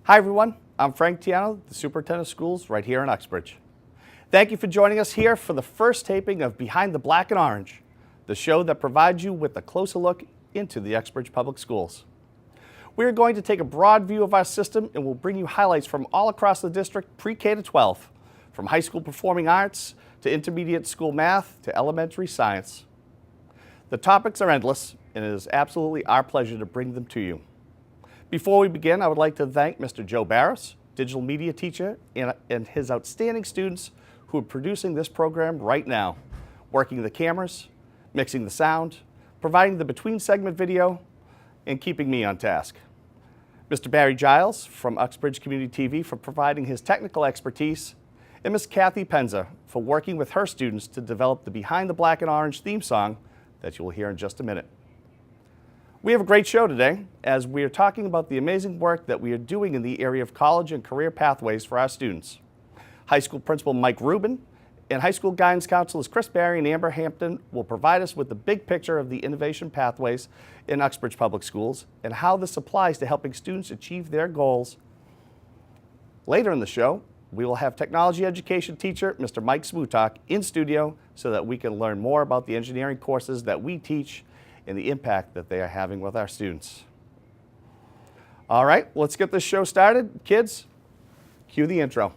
Hi everyone, I'm Frank Tiano, the Superintendent of Schools right here in Uxbridge. Thank you for joining us here for the first taping of Behind the Black and Orange, the show that provides you with a closer look into the Uxbridge Public Schools. We are going to take a broad view of our system and will bring you highlights from all across the district pre-K to 12, from high school performing arts to intermediate school math to elementary science. The topics are endless, and it is absolutely our pleasure to bring them to you. Before we begin, I would like to thank Mr. Joe Barros, digital media teacher, and his outstanding students who are producing this program right now, working the cameras, mixing the sound, providing the between segment video, and keeping me on task. Mr. Barry Giles from Uxbridge Community TV for providing his technical expertise, and Ms. Kathy Penza for working with her students to develop the Behind the Black and Orange theme song that you will hear in just a minute. We have a great show today as we are talking about the amazing work that we are doing in the area of college and career pathways for our students. High school principal Mike Rubin and high school guidance counselors Chris Barry and Amber Hampton will provide us with the big picture of the innovation pathways in Uxbridge Public Schools and how this applies to helping students achieve their goals. Later in the show, we will have technology education teacher Mr. Mike Smutok in studio so that we can learn more about the engineering courses that we teach and the impact that they are having with our students. All right, let's get this show started. Kids, cue the intro.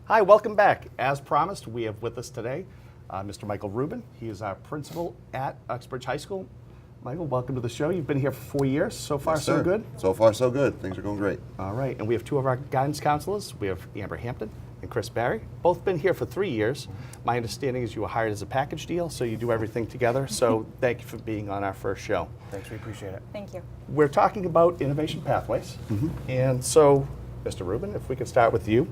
Hi, welcome back. As promised, we have with us today Mr. Michael Rubin. He is our principal at Uxbridge High School. Michael, welcome to the show. You've been here for 4 years. So far, Yes, so sir. good? So far, so good. Things are going great. All right, and we have two of our guidance counselors. We have Amber Hampton and Chris Barry. Both been here for 3 years. My understanding is you were hired as a package deal, so you do everything together. So thank you for being on our first show. Thanks, we appreciate it. Thank you. We're talking about innovation pathways. And so, Mr. Rubin, if we could start with you.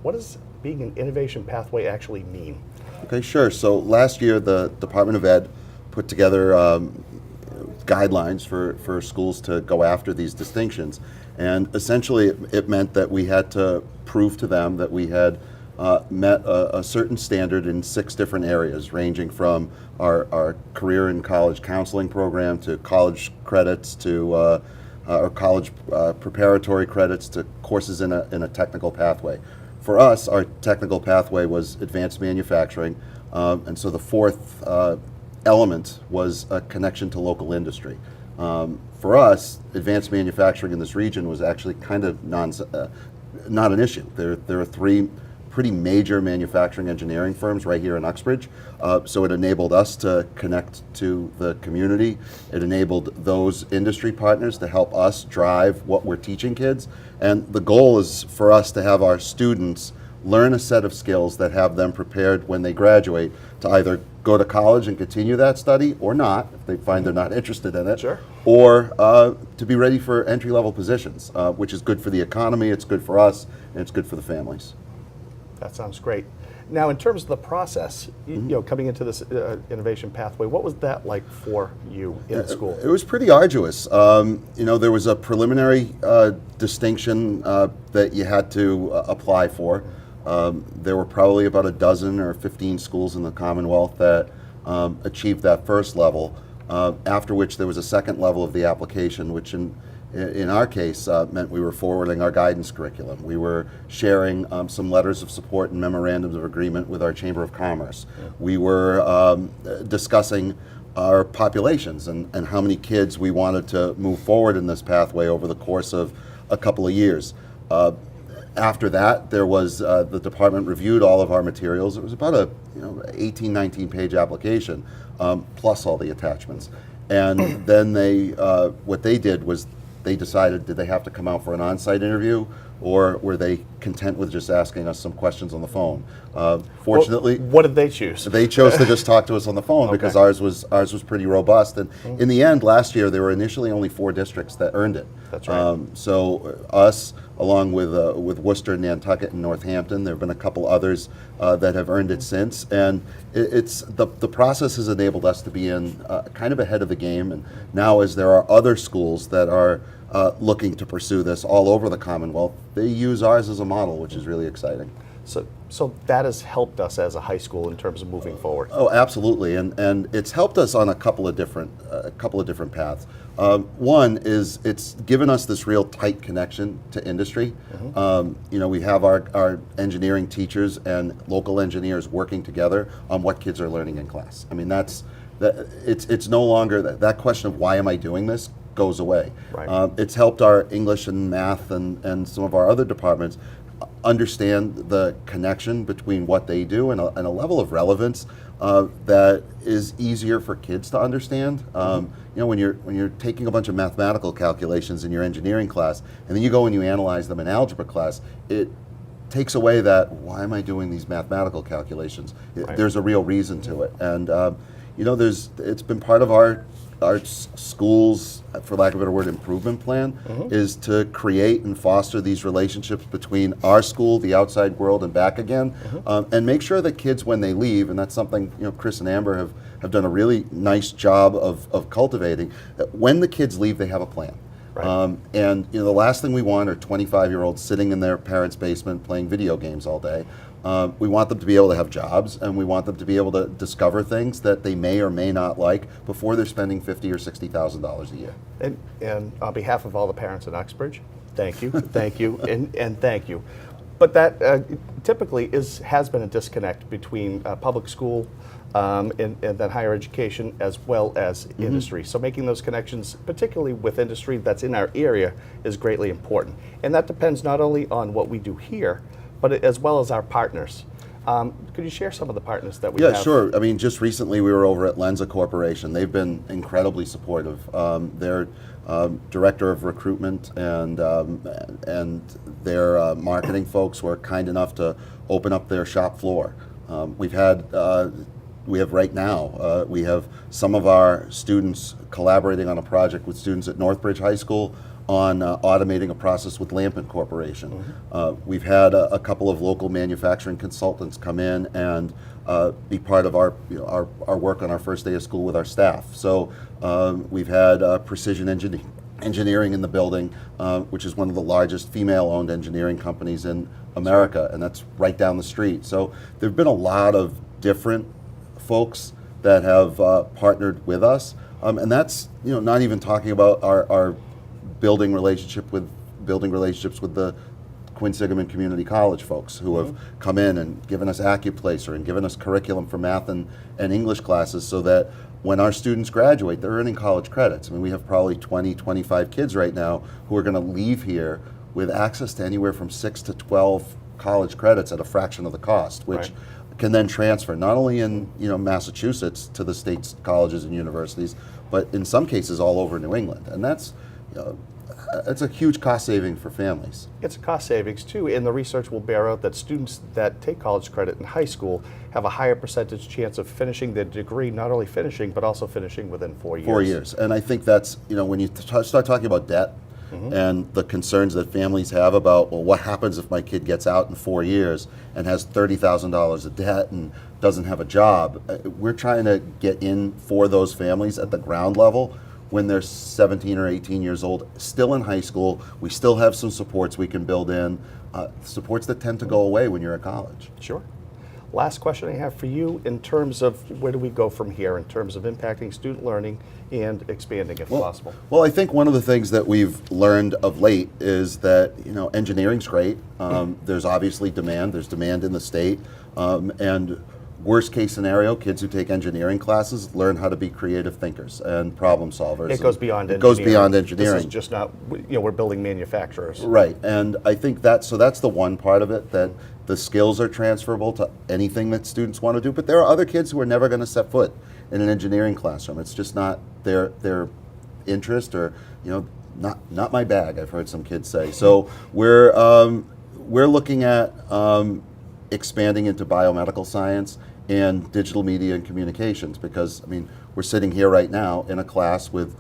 What does being an innovation pathway actually mean? Okay, sure. So last year, the Department of Ed put together guidelines for schools to go after these distinctions. And essentially, it meant that we had to prove to them that we had met a certain standard in 6 different areas, ranging from our career and college counseling program to college credits to our college preparatory credits to courses in a technical pathway. For us, our technical pathway was advanced manufacturing, and so the 4th element was a connection to local industry. For us, advanced manufacturing in this region was actually kind of not an issue. There are 3 pretty major manufacturing engineering firms right here in Uxbridge, so it enabled us to connect to the community. It enabled those industry partners to help us drive what we're teaching kids, and the goal is for us to have our students learn a set of skills that have them prepared when they graduate to either go to college and continue that study or not, if they find they're not interested in it, Sure. or to be ready for entry-level positions, which is good for the economy, it's good for us, and it's good for the families. That sounds great. Now, in terms of the process, you know, coming into this innovation pathway, what was that like for you in school? It was pretty arduous. You know, there was a preliminary distinction that you had to apply for. There were probably about a dozen or 15 schools in the Commonwealth that achieved that first level, after which there was a second level of the application, which in our case meant we were forwarding our guidance curriculum. We were sharing some letters of support and memorandums of agreement with our Chamber of Commerce. Yeah. We were discussing our populations and how many kids we wanted to move forward in this pathway over the course of a couple of years. After that, there was the department reviewed all of our materials. It was about a 18, 19 page application, plus all the attachments. And then what they did was they decided, did they have to come out for an on-site interview, or were they content with just asking us some questions on the phone? Fortunately, what did they choose? They chose to just talk to us on the phone because ours was pretty robust. And in the end, last year there were initially only 4 districts that earned it. That's right. So us, along with Worcester, Nantucket, and Northampton. There have been a couple others that have earned it since, and it's the process has enabled us to be in kind of ahead of the game. And now, as there are other schools that are looking to pursue this all over the Commonwealth, they use ours as a model, which is really exciting. So that has helped us as a high school in terms of moving forward. Oh, absolutely, and it's helped us on a couple of different paths. One is it's given us this real tight connection to industry. We have our engineering teachers and local engineers working together on what kids are learning in class. I mean, it's no longer that question of why am I doing this goes away. Right. It's helped our English and math and some of our other departments understand the connection between what they do and a level of relevance that is easier for kids to understand. When you're taking a bunch of mathematical calculations in your engineering class, and then you go and you analyze them in algebra class, it takes away that why am I doing these mathematical calculations? Right. There's a real reason to it, and it's been part of our schools, for lack of a better word, improvement plan, is to create and foster these relationships between our school, the outside world, and back again, and make sure that kids, when they leave, and that's something Chris and Amber have done a really nice job of cultivating, that when the kids leave, they have a plan. Right. And the last thing we want are 25-year-olds sitting in their parents' basement playing video games all day. We want them to be able to have jobs, and we want them to be able to discover things that they may or may not like before they're spending $50,000 or $60,000 a year. And on behalf of all the parents in Uxbridge, thank you, thank you, and thank you. But that typically has been a disconnect between public school and then higher education as well as industry. So making those connections, particularly with industry that's in our area, is greatly important. And that depends not only on what we do here, but as well as our partners. Could you share some of the partners that we have? Yeah, sure. I mean, just recently we were over at Lenza Corporation. They've been incredibly supportive. Their director of recruitment and their marketing folks were kind enough to open up their shop floor. We have right now, we have some of our students collaborating on a project with students at Northbridge High School on automating a process with Lampin Corporation. We've had a couple of local manufacturing consultants come in and be part of our work on our first day of school with our staff. So we've had Precision Engineering in the building, which is one of the largest female-owned engineering companies in America, and that's right down the street. So there have been a lot of different folks that have partnered with us, and that's not even talking about our building relationships with the Quinsigamond Community College folks who have come in and given us AccuPlacer and given us curriculum for math and English classes so that when our students graduate, they're earning college credits. I mean, we have probably 20, 25 kids right now who are going to leave here with access to anywhere from 6 to 12 college credits at a fraction of the cost, which can then transfer not only in Massachusetts to the state's colleges and universities, but in some cases all over New England. And that's it's a huge cost saving for families. It's a cost savings too, and the research will bear out that students that take college credit in high school have a higher percentage chance of finishing their degree, not only finishing, but also finishing within 4 years. 4 years. And I think that's, when you start talking about debt and the concerns that families have about, well, what happens if my kid gets out in 4 years and has $30,000 of debt and doesn't have a job? We're trying to get in for those families at the ground level when they're 17 or 18 years old, still in high school. We still have some supports we can build in, supports that tend to go away when you're at college. Sure. Last question I have for you in terms of where do we go from here in terms of impacting student learning and expanding if possible? Well, I think one of the things that we've learned of late is that engineering's great. There's obviously demand. There's demand in the state, and worst case scenario, kids who take engineering classes learn how to be creative thinkers and problem solvers. It goes beyond engineering. It goes beyond engineering. This is just not, we're building manufacturers. Right, and I think that's the one part of it, that the skills are transferable to anything that students want to do, but there are other kids who are never going to set foot in an engineering classroom. It's just not their interest, or not my bag, I've heard some kids say. So we're looking at expanding into biomedical science and digital media and communications, because we're sitting here right now in a class with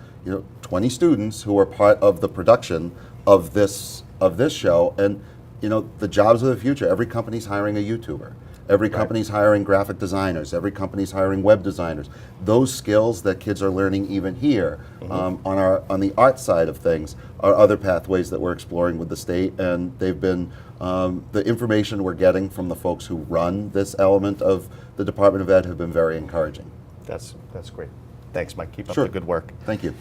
20 students who are part of the production of this of this show. And you know, the jobs of the future. Every company's hiring a YouTuber. Every company's hiring graphic designers. Every company's hiring web designers. Those skills that kids are learning even here on the art side of things are other pathways that we're exploring with the state, and they've been the information we're getting from the folks who run this element of the Department of Ed have been very encouraging. That's great. Thanks, Mike. Keep up Sure. the good work. Thank you.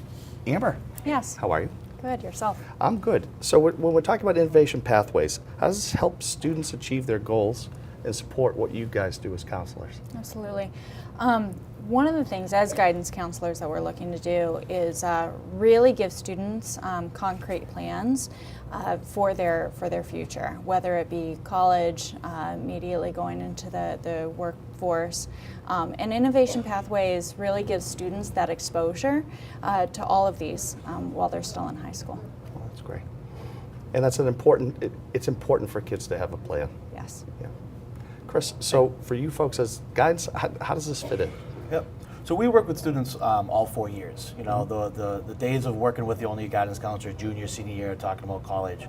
Amber, Yes. how are you? Good. Yourself? I'm good. So when we're talking about innovation pathways, how does this help students achieve their goals and support what you guys do as counselors? Absolutely. One of the things as guidance counselors that we're looking to do is really give students concrete plans for their future, whether it be college, immediately going into the workforce. And innovation pathways really give students that exposure to all of these while they're still in high school. Well, that's great. And that's it's important for kids to have a plan. Yes. Yeah. Chris, so for you folks as guides, how does this fit in? Yep. So we work with students all 4 years. You know, the days of working with the only guidance counselor junior, senior year, talking about college,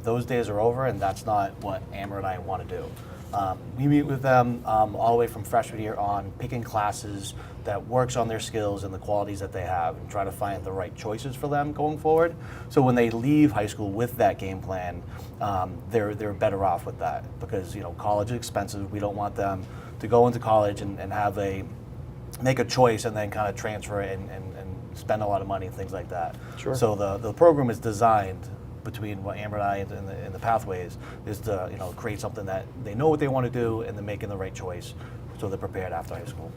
those days are over, and that's not what Amber and I want to do. We meet with them all the way from freshman year on, picking classes that works on their skills and the qualities that they have, and try to find the right choices for them going forward. So when they leave high school with that game plan, they're better off with that, because you know, college is expensive. We don't want them to go into college and have make a choice and then kind of transfer it and spend a lot of money and things like that. Sure. So the program is designed between what Amber and I in the pathways is to create something that they know what they want to do and they're making the right choice, so they're prepared after high school.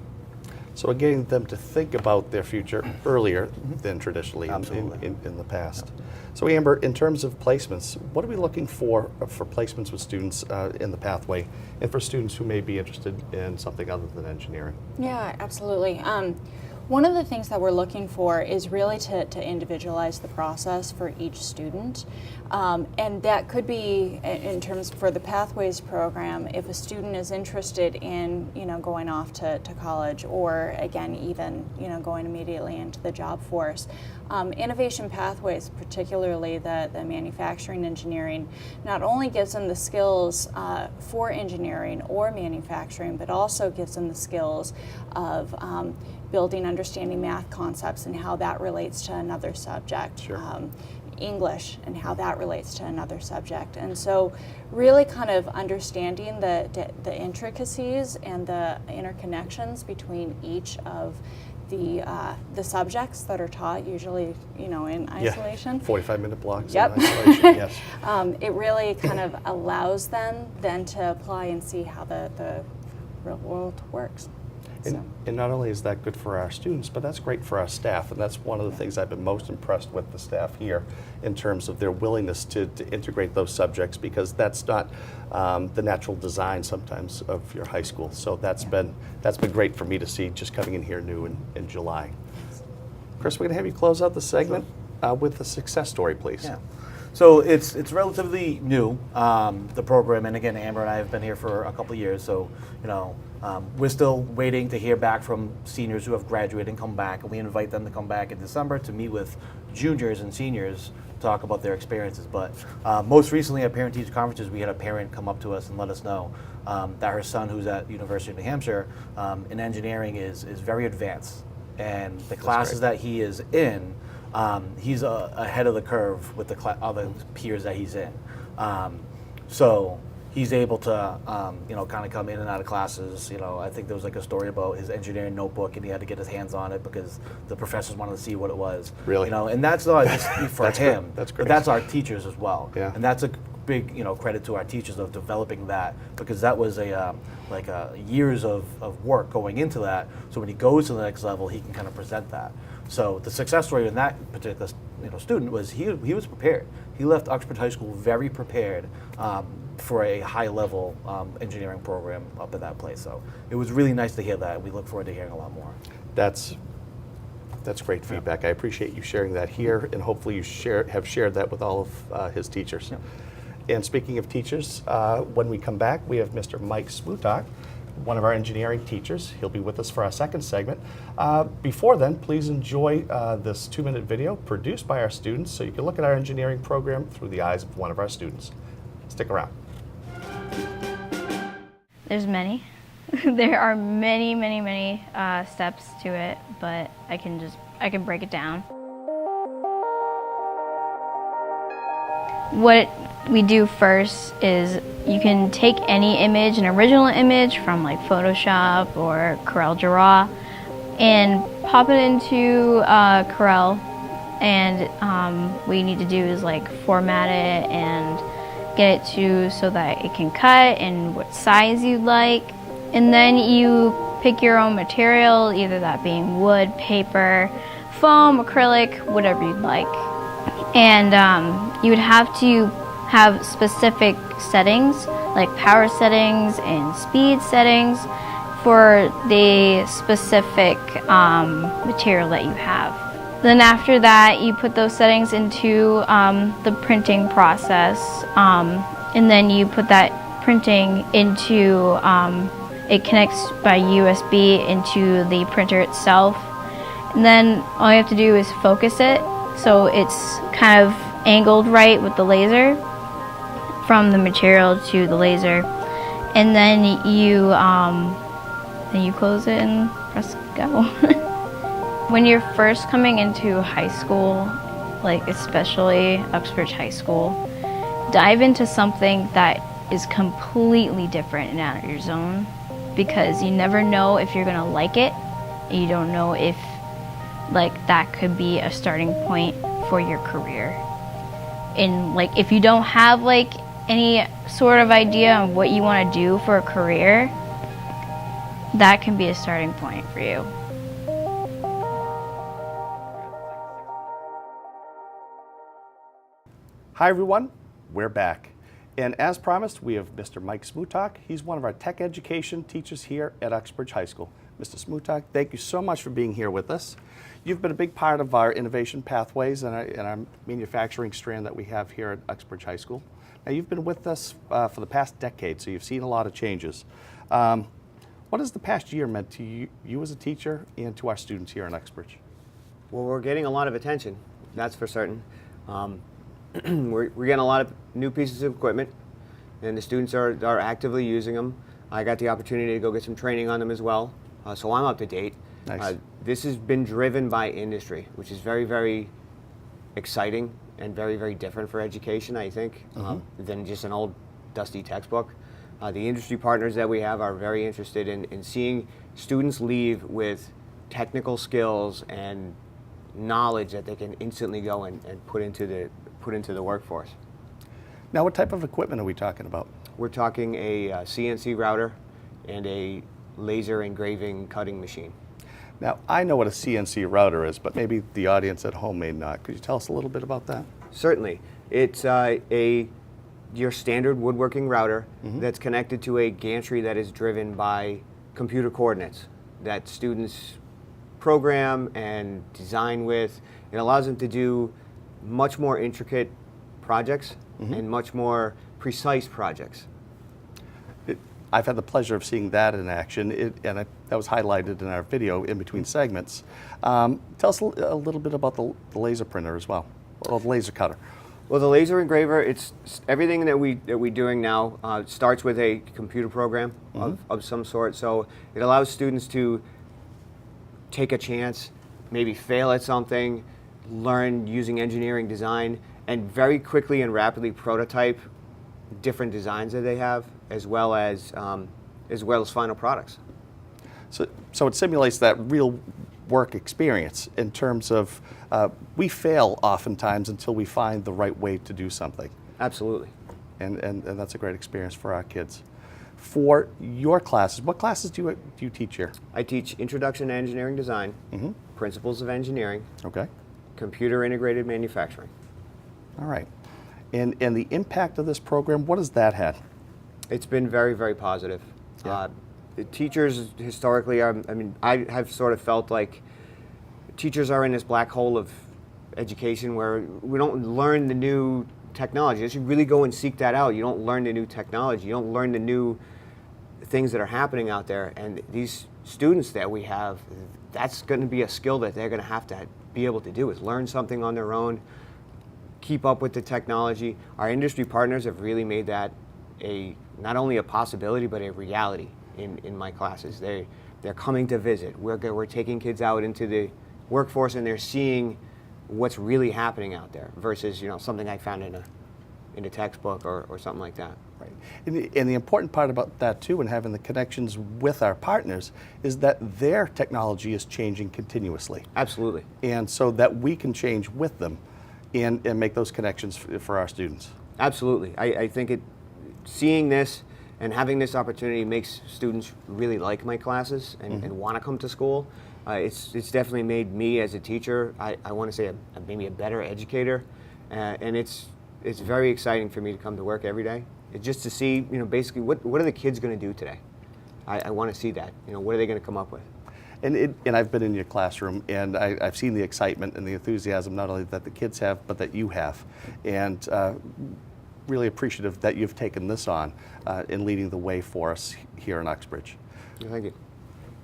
So getting them to think about their future earlier than traditionally in the past. So Amber, in terms of placements, what are we looking for placements with students in the pathway, and for students who may be interested in something other than engineering? Yeah, absolutely. One of the things that we're looking for is really to individualize the process for each student. And that could be in terms for the Pathways program, if a student is interested in going off to college, or again even going immediately into the job force. Innovation Pathways, particularly the manufacturing engineering, not only gives them the skills for engineering or manufacturing, but also gives them the skills of building, understanding math concepts and how that relates to another subject. Sure. English and how that relates to another subject. And so really kind of understanding the intricacies and the interconnections between each of the subjects that are taught, usually in isolation. 45-minute blocks. Yep. In isolation, yes. It really kind of allows them then to apply and see how the real world works. And not only is that good for our students, but that's great for our staff. And that's one of the things I've been most impressed with the staff here in terms of their willingness to integrate those subjects, because that's not the natural design sometimes of your high school. So that's been great for me to see, just coming in here new in July. Chris, we're going to have you close out the segment with a success story, please. Yeah. So it's relatively new, the program, and again, Amber and I have been here for a couple of years, so we're still waiting to hear back from seniors who have graduated and come back, and we invite them to come back in December to meet with juniors and seniors, talk about their experiences. But most recently at parent-teacher conferences, we had a parent come up to us and let us know that her son, who's at University of New Hampshire, in engineering is very advanced, and the classes that he is in, he's ahead of the curve with the other peers that he's in. So he's able to, kind of come in and out of classes. I think there was like a story about his engineering notebook, and he had to get his hands on it because the professors wanted to see what it was. Really? And that's not just for him. That's great. But that's our teachers as well. Yeah. And that's a big, credit to our teachers of developing that, because that was a years of work going into that. So when he goes to the next level, he can kind of present that. So the success story in that particular student was he was prepared. He left Uxbridge High School very prepared for a high-level engineering program up in that place. So it was really nice to hear that. We look forward to hearing a lot more. That's great feedback. I appreciate you sharing that here, and hopefully you have shared that with all of his teachers. Yep. And speaking of teachers, when we come back, we have Mr. Mike Smutak, one of our engineering teachers. He'll be with us for our second segment. Before then, please enjoy this 2-minute video produced by our students so you can look at our engineering program through the eyes of one of our students. Stick around. There's many. There are many steps to it, but I can break it down. What we do first is you can take any image, an original image from like Photoshop or CorelDRAW, and pop it into Corel, and what you need to do is like format it and get it to so that it can cut and what size you'd like. And then you pick your own material, either that being wood, paper, foam, acrylic, whatever you'd like. And you would have to have specific settings, like power settings and speed settings for the specific material that you have. Then after that, you put those settings into the printing process, and then you put that printing into, it connects by USB into the printer itself. And then all you have to do is focus it so it's kind of angled right with the laser from the material to the laser. And then you close it and press go. When you're first coming into high school, like especially Uxbridge High School, dive into something that is completely different and out of your zone, because you never know if you're gonna like it. You don't know if like that could be a starting point for your career. And like if you don't have like any sort of idea on what you want to do for a career, that can be a starting point for you. Hi everyone, we're back. And as promised, we have Mr. Mike Smutak. He's one of our tech education teachers here at Uxbridge High School. Mr. Smutak, thank you so much for being here with us. You've been a big part of our innovation pathways and our manufacturing strand that we have here at Uxbridge High School. Now you've been with us for the past decade, so you've seen a lot of changes. What has the past year meant to you as a teacher and to our students here in Uxbridge? Well, we're getting a lot of attention, that's for certain. We're getting a lot of new pieces of equipment, and the students are actively using them. I got the opportunity to go get some training on them as well, so I'm up to date. Nice. This has been driven by industry, which is very, very exciting and very, very different for education, I think, than just an old dusty textbook. The industry partners that we have are very interested in seeing students leave with technical skills and knowledge that they can instantly go and put into the workforce. Now what type of equipment are we talking about? We're talking a CNC router and a laser engraving cutting machine. Now I know what a CNC router is, but maybe the audience at home may not. Could you tell us a little bit about that? Certainly. It's your standard woodworking router that's connected to a gantry that is driven by computer coordinates that students program and design with. It allows them to do much more intricate projects and much more precise projects. I've had the pleasure of seeing that in action, that was highlighted in our video in between segments. Tell us a little bit about the laser printer as well, or the laser cutter. Well, the laser engraver, it's everything that we're doing now starts with a computer program of some sort. So it allows students to take a chance, maybe fail at something, learn using engineering design, and very quickly and rapidly prototype different designs that they have, as well as final products. So it simulates that real work experience in terms of we fail oftentimes until we find the right way to do something. Absolutely. And that's a great experience for our kids. For your classes, what classes do you teach here? I teach Introduction to Engineering Design, Principles of Engineering, Okay. Computer Integrated Manufacturing. All right. And the impact of this program, what has that had? It's been very, very positive. Yeah. The teachers historically, I have sort of felt like teachers are in this black hole of education where we don't learn the new technology. You should really go and seek that out. You don't learn the new technology. You don't learn the new things that are happening out there, and these students that we have, that's going to be a skill that they're going to have to be able to do, is learn something on their own, keep up with the technology. Our industry partners have really made that not only a possibility but a reality in my classes. They're coming to visit. We're taking kids out into the workforce, and they're seeing what's really happening out there versus something I found in a textbook or something like that. Right. And the important part about that too, and having the connections with our partners, is that their technology is changing continuously. Absolutely. And so that we can change with them and make those connections for our students. Absolutely. I think seeing this and having this opportunity makes students really like my classes and want to come to school. It's definitely made me as a teacher, I want to say maybe a better educator, and it's very exciting for me to come to work every day. It's just to see, basically what are the kids going to do today? I want to see that. What are they going to come up with? And I've been in your classroom, and I've seen the excitement and the enthusiasm not only that the kids have, but that you have. And really appreciative that you've taken this on in leading the way for us here in Uxbridge. Thank you.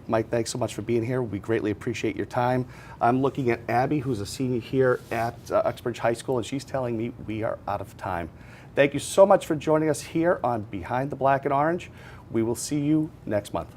Mike, thanks so much for being here. We greatly appreciate your time. I'm looking at Abby, who's a senior here at Uxbridge High School, and she's telling me we are out of time. Thank you so much for joining us here on Behind the Black and Orange. We will see you next month.